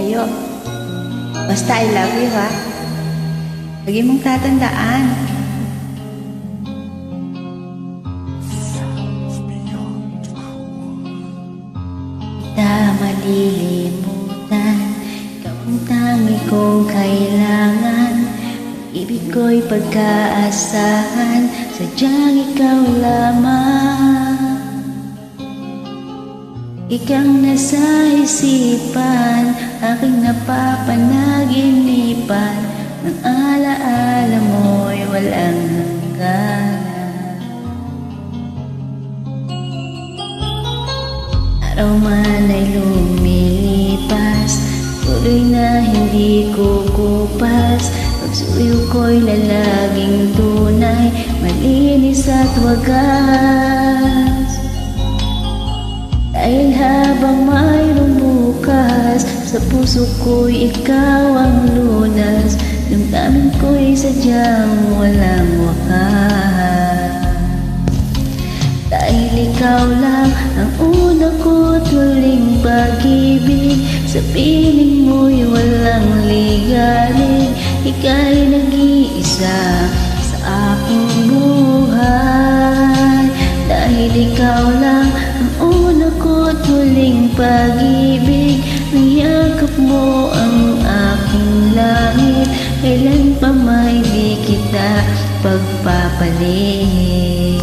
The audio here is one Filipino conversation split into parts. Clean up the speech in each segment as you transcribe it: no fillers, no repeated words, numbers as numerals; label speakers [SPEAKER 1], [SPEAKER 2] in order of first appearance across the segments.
[SPEAKER 1] sa'yo. Basta I love you, ha? Lagi mong tatandaan. Malilimutan, ikaw ang tangi kong kailangan. Ibig ko'y pagkaasahan, sadyang ikaw lamang. Ikang nasa isipan, aking napapanaginipan. Ang alaala mo'y walang hanggan. Araw man ay lumilipas, tuloy na hindi kukupas. Pagsuyo ko'y lalaging tunay, malinis at wagas. Dahil habang mayroong bukas, sa puso ko'y ikaw ang lunas. Damdamin ko'y sadyang walang wakas. Dahil ikaw lang ang una ko't huling pag-ibig. Sa piling mo'y walang ligalig. Ika'y nag-iisa sa aking buhay. Dahil ikaw lang ang una ko't huling pag-ibig. Ang yakap mo ang aking langit. Kailan pa may di kita pagpapalit.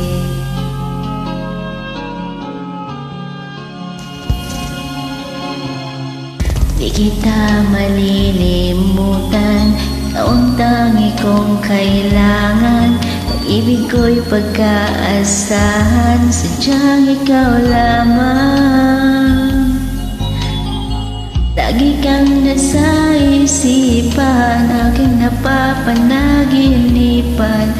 [SPEAKER 1] Di kita malilimutan, ikaw ang tangi kong kailangan. Pag-ibig ko'y pagkaasahan, sadyang ikaw lamang. Lagi kang nasa isipan, aking napapanaginipan.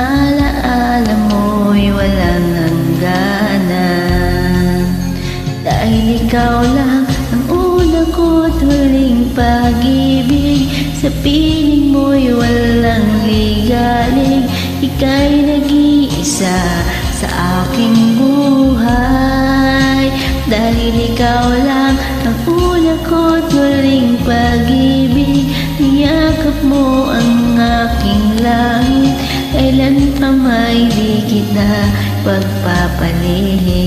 [SPEAKER 1] Ang alaala mo'y walang hangganan. Dahil ikaw lang ang una ko't huling pag-ibig. Sa piling mo'y walang ligalig. Ika'y nag-iisa sa aking buhay. Dahil ikaw lang ang una ko't huling pag-ibig. Niyakap mo ang aking langit. Kailan pa may di kita pagpapalit.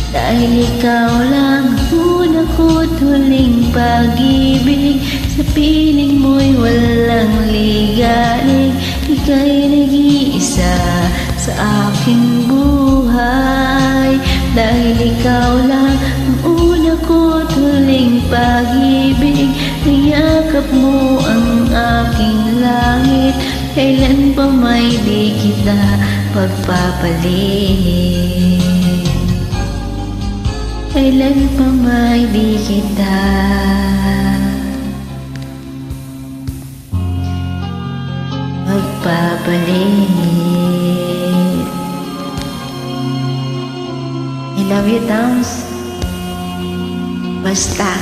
[SPEAKER 1] Dahil ikaw lang ang una ko't huling pag-ibig. Sa piling mo'y walang ligalig. Ika'y nag-iisa sa aking buhay. Dahil ikaw lang ang una ko't huling pag-ibig. Niyakap mo ang aking langit. Kailan pa may di kita pagpapalit. Kailan pa may di kita magpapalit. I love you, Towns. Basta